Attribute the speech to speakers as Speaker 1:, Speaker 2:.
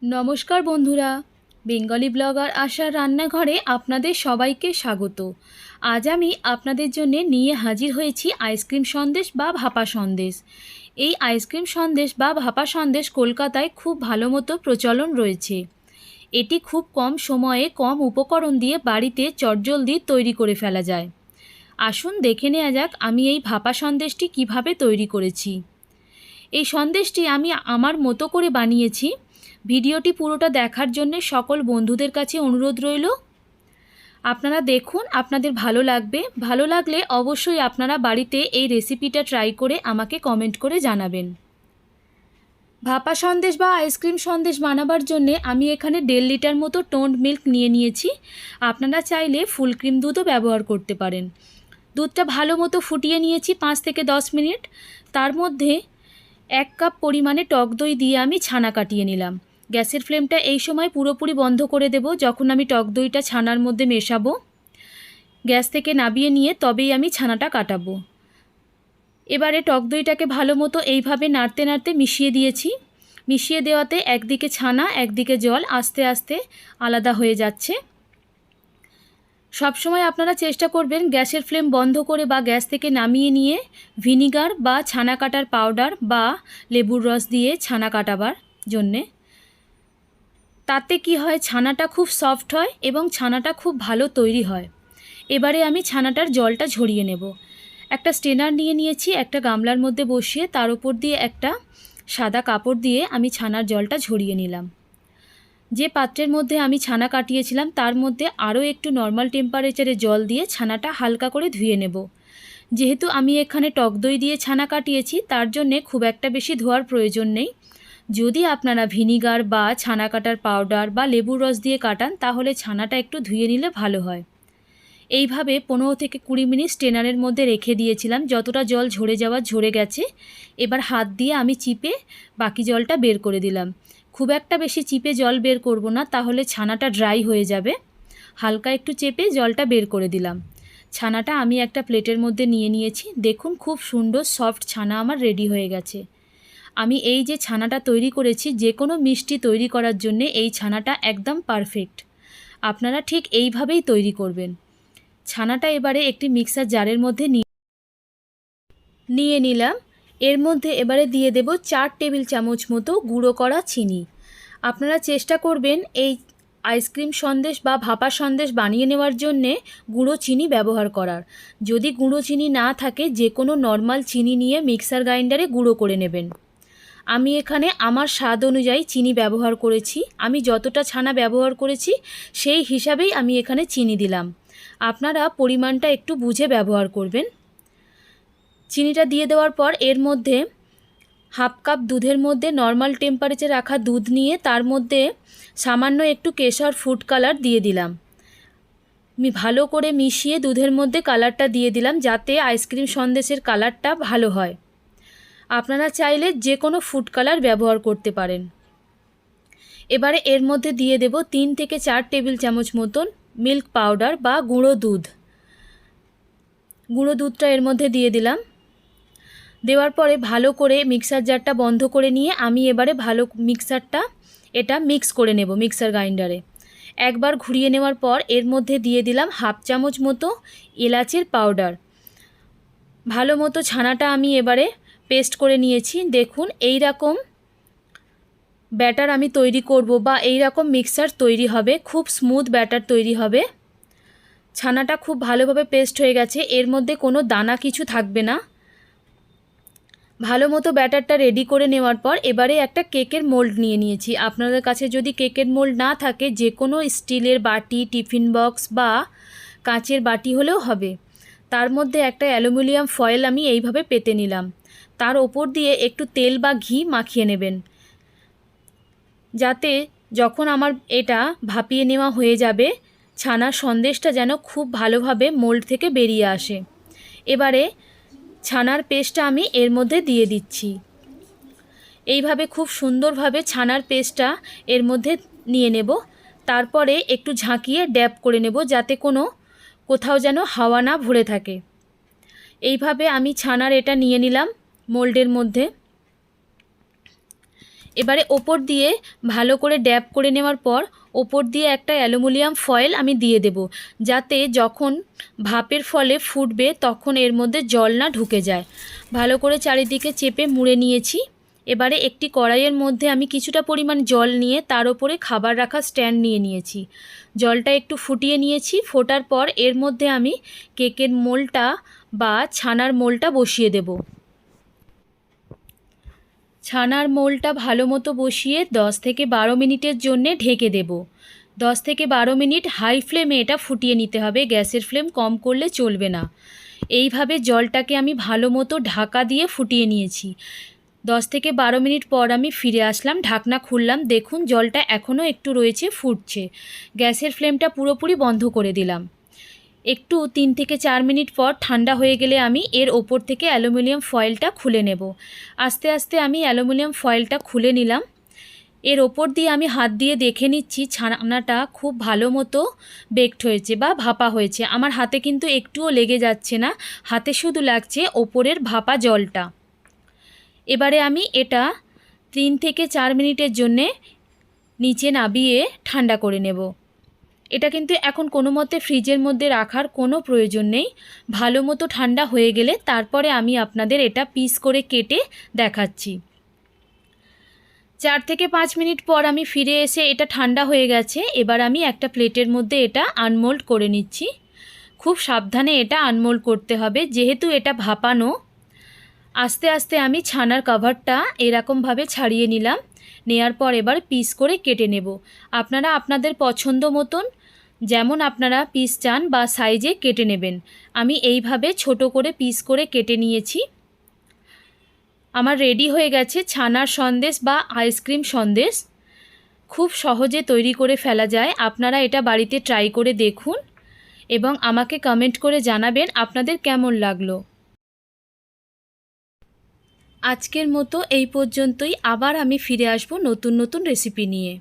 Speaker 1: নমস্কার বন্ধুরা, Bengali blogger আশার রান্নাঘরে আপনাদের সবাইকে স্বাগত। আজ আমি আপনাদের জন্য নিয়ে হাজির হয়েছি আইসক্রিম সন্দেশ বা ভাপা সন্দেশ। এই আইসক্রিম সন্দেশ বা ভাপা সন্দেশ কলকাতায় খুব ভালো মতো প্রচলন রয়েছে। এটি খুব কম সময়ে কম উপকরণ দিয়ে বাড়িতে চটজলদি তৈরি করে ফেলা যায়। আসুন দেখে নেওয়া যাক আমি এই ভাপা সন্দেশটি কিভাবে তৈরি করেছি। এই সন্দেশটি আমি আমার মতো করে বানিয়েছি। ভিডিওটি পুরোটা দেখার জন্য সকল বন্ধুদের কাছে অনুরোধ রইল। আপনারা দেখুন, আপনাদের ভালো লাগবে। ভালো লাগলে অবশ্যই আপনারা বাড়িতে এই রেসিপিটা ট্রাই করে আমাকে কমেন্ট করে জানাবেন। ভাপা সন্দেশ বা আইসক্রিম সন্দেশ বানাবার জন্যে আমি এখানে 1.5 লিটার মতো টোন্ড মিল্ক নিয়েছি। আপনারা চাইলে ফুল ক্রিম দুধও ব্যবহার করতে পারেন। দুধটা ভালো মতো ফুটিয়ে নিয়েছি 5 থেকে 10 মিনিট। তার মধ্যে 1 কাপ পরিমাণে টক দই দিয়ে আমি ছানা কাটিয়ে নিলাম। গ্যাসের ফ্লেমটা এই সময় পুরোপুরি বন্ধ করে দেব। যখন আমি টক দইটা ছানার মধ্যে মেশাবো, গ্যাস থেকে নামিয়ে নিয়ে তবেই আমি ছানাটা কাটাবো। এবারে টক দইটাকে ভালো মতো এইভাবে নাড়তে নাড়তে মিশিয়ে দিয়েছি। মিশিয়ে দেওয়াতে একদিকে ছানা একদিকে জল আস্তে আস্তে আলাদা হয়ে যাচ্ছে। সবসময় আপনারা চেষ্টা করবেন গ্যাসের ফ্লেম বন্ধ করে বা গ্যাস থেকে নামিয়ে নিয়ে ভিনিগার বা ছানা কাটার পাউডার বা লেবুর রস দিয়ে ছানা কাটাবার জন্যে। তাতে কি হয়, ছানাটা খুব সফট হয় এবং ছানাটা খুব ভালো তৈরি হয়। এবারে আমি ছানাটার জলটা ঝরিয়ে নেব। একটা স্ট্রেনার নিয়েছি, একটা গামলার মধ্যে বসিয়ে তার উপর দিয়ে একটা সাদা কাপড় দিয়ে আমি ছানার জলটা ঝরিয়ে নিলাম। যে পাত্রের মধ্যে আমি ছানা কাটিয়েছিলাম তার মধ্যে আরও একটু নর্মাল টেম্পারেচারে জল দিয়ে ছানাটা হালকা করে ধুয়ে নেব। যেহেতু আমি এখানে টক দই দিয়ে ছানা কাটিয়েছি তার জন্যে খুব একটা বেশি ধোয়ার প্রয়োজন নেই। যদি আপনারা ভিনিগার বা ছানা কাটার পাউডার বা লেবুর রস দিয়ে কাটান তাহলে ছানাটা একটু ধুয়ে নিলে ভালো হয়। এইভাবে 15 থেকে 20 মিনিট স্ট্রেনারের মধ্যে রেখে দিয়েছিলাম। যতটা জল ঝরে যাওয়া ঝরে গেছে। এবার হাত দিয়ে আমি চিপে বাকি জলটা বের করে দিলাম। খুব একটা বেশি চিপে জল বের করব না, তাহলে ছানাটা ড্রাই হয়ে যাবে। হালকা একটু চেপে জলটা বের করে দিলাম। ছানাটা আমি একটা প্লেটের মধ্যে নিয়েছি। দেখুন খুব সুন্দর সফট ছানা আমার রেডি হয়ে গেছে। আমি এই যে ছানাটা তৈরি করেছি, যে কোনো মিষ্টি তৈরি করার জন্যে এই ছানাটা একদম পারফেক্ট। আপনারা ঠিক এইভাবেই তৈরি করবেন। ছানাটা এবারে একটি মিক্সার জারের মধ্যে নিয়ে নিলাম। এর মধ্যে এবারে দিয়ে দেব 4 টেবিল চামচ মতো গুঁড়ো করা চিনি। আপনারা চেষ্টা করবেন এই আইসক্রিম সন্দেশ বা ভাপা সন্দেশ বানিয়ে নেওয়ার জন্যে গুঁড়ো চিনি ব্যবহার করার। যদি গুঁড়ো চিনি না থাকে যে কোনো নর্মাল চিনি নিয়ে মিক্সার গ্রাইন্ডারে গুঁড়ো করে নেবেন। আমি এখানে আমার স্বাদ অনুযায়ী চিনি ব্যবহার করেছি। আমি যতটা ছানা ব্যবহার করেছি সেই হিসাবেই আমি এখানে চিনি দিলাম। আপনারা পরিমাণটা একটু বুঝে ব্যবহার করবেন। চিনিটা দিয়ে দেওয়ার পর এর মধ্যে 1/2 কাপ দুধের মধ্যে নর্মাল টেম্পারেচারে রাখা দুধ নিয়ে তার মধ্যে সামান্য একটু কেশর ফুড কালার দিয়ে দিলাম। আমি ভালো করে মিশিয়ে দুধের মধ্যে কালারটা দিয়ে দিলাম যাতে আইসক্রিম সন্দেশের কালারটা ভালো হয়। আপনারা চাইলে যে কোনো ফুড কালার ব্যবহার করতে পারেন। এবারে এর মধ্যে দিয়ে দেব 3 থেকে 4 টেবিল চামচ মতন মিল্ক পাউডার বা গুঁড়ো দুধ। গুঁড়ো দুধটা এর মধ্যে দিয়ে দিলাম। দেওয়ার পরে ভালো করে মিক্সার জারটা বন্ধ করে নিয়ে আমি এবারে ভালো এটা মিক্স করে নেব মিক্সার গ্রাইন্ডারে। একবার ঘুরিয়ে নেওয়ার পর এর মধ্যে দিয়ে দিলাম 1/2 চামচ মতো এলাচের পাউডার। ভালো মতো ছানাটা আমি এবারে পেস্ট করে নিয়েছি। দেখুন এই রকম ব্যাটার আমি তৈরি করব বা এই রকম মিক্সার তৈরি হবে, খুব স্মুথ ব্যাটার তৈরি হবে। ছানাটা খুব ভালোভাবে পেস্ট হয়ে গেছে, এর মধ্যে কোনো দানা কিছু থাকবে না। ভালো মতো ব্যাটারটা রেডি করে নেওয়ার পর এবারে একটা কেকের মোল্ড নিয়েছি। আপনাদের কাছে যদি কেকের মোল্ড না থাকে যে কোনো স্টিলের বাটি, টিফিন বক্স বা কাঁচের বাটি হলেও হবে। তার মধ্যে একটা অ্যালুমিনিয়াম ফয়েল আমি এইভাবে পেতে নিলাম। তার ওপর দিয়ে একটু তেল বা ঘি মাখিয়ে নেবেন, যাতে যখন আমার এটা ভাপিয়ে নেওয়া হয়ে যাবে ছানার সন্দেশটা যেন খুব ভালোভাবে মোল্ড থেকে বেরিয়ে আসে। এবারে ছানার পেস্টটা আমি এর মধ্যে দিয়ে দিচ্ছি। এইভাবে খুব সুন্দরভাবে ছানার পেস্টটা এর মধ্যে নিয়ে নেব। তারপরে একটু ঝাঁকিয়ে ড্যাব করে নেব যাতে কোথাও যেন হাওয়া না ভরে থাকে। এইভাবে আমি ছানার এটা নিয়ে নিলাম মোল্ডের মধ্যে। এবারে ওপর দিয়ে ভালো করে ড্যাব করে নেওয়ার পর ওপর দিয়ে একটা অ্যালুমিনিয়াম ফয়েল আমি দিয়ে দেব, যাতে যখন ভাপের ফলে ফুটবে তখন এর মধ্যে জল না ঢুকে যায়। ভালো করে চারিদিকে চেপে মুড়ে নিয়েছি। এবারে একটি কড়াইয়ের মধ্যে আমি কিছুটা পরিমাণ জল নিয়ে তার উপরে খাবার রাখা স্ট্যান্ড নিয়ে নিয়েছি। জলটা একটু ফুটিয়ে নিয়েছি। ফোটার পর এর মধ্যে আমি কেকের মোলটা বা ছানার মোলটা বসিয়ে দেব। ছানার মোলটা ভালো মতো বসিয়ে 10 থেকে 12 মিনিটের জন্যে ঢেকে দেব। 10 থেকে 12 মিনিট হাই ফ্লেমে এটা ফুটিয়ে নিতে হবে, গ্যাসের ফ্লেম কম করলে চলবে না। এইভাবে জলটাকে আমি ভালো মতো ঢাকা দিয়ে ফুটিয়ে নিয়েছি। 10 থেকে 12 মিনিট পর আমি ফিরে আসলাম, ঢাকনা খুললাম। দেখুন জলটা এখনও একটু রয়েছে, ফুটছে। গ্যাসের ফ্লেমটা পুরোপুরি বন্ধ করে দিলাম। একটু 3 থেকে 4 মিনিট পর ঠান্ডা হয়ে গেলে আমি এর ওপর থেকে অ্যালুমিনিয়াম ফয়েলটা খুলে নেব। আস্তে আস্তে আমি অ্যালুমিনিয়াম ফয়েলটা খুলে নিলাম। এর ওপর দিয়ে আমি হাত দিয়ে দেখে নিচ্ছি ছানাটা খুব ভালো মতো বেকড হয়েছে বা ভাপা হয়েছে। আমার হাতে কিন্তু একটুও লেগে যাচ্ছে না, হাতে শুধু লাগছে ওপরের ভাপা জলটা। এবারে আমি এটা 3 থেকে 4 মিনিটের জন্যে নিচে নামিয়ে ঠান্ডা করে নেব। এটা কিন্তু এখন কোনো মতে ফ্রিজের মধ্যে রাখার কোনো প্রয়োজন নেই। ভালো মতো ঠান্ডা হয়ে গেলে তারপরে আমি আপনাদের এটা পিস করে কেটে দেখাচ্ছি। 4 থেকে 5 মিনিট পর আমি ফিরে এসে এটা ঠান্ডা হয়ে গেছে। এবার আমি একটা প্লেটের মধ্যে এটা আনমোল্ড করে নিচ্ছি। খুব সাবধানে এটা আনমোল্ড করতে হবে, যেহেতু এটা ভাপানো। আস্তে আস্তে আমি ছানার কভারটা এরকমভাবে ছাড়িয়ে নিলাম। নেয়ার পর এবার পিস করে কেটে নেব। আপনারা আপনাদের পছন্দ মতন যেমন আপনারা পিস চান বা সাইজে কেটে নেবেন। আমি এইভাবে ছোট করে পিস করে কেটে নিয়েছি। আমার রেডি হয়ে গেছে ছানার সন্দেশ বা আইসক্রিম সন্দেশ। খুব সহজে তৈরি করে ফেলা যায়। আপনারা এটা বাড়িতে ট্রাই করে দেখুন এবং আমাকে কমেন্ট করে জানাবেন আপনাদের কেমন লাগলো। আজকের মতো এই পর্যন্তই। আবার আমি ফিরে আসব নতুন নতুন রেসিপি নিয়ে।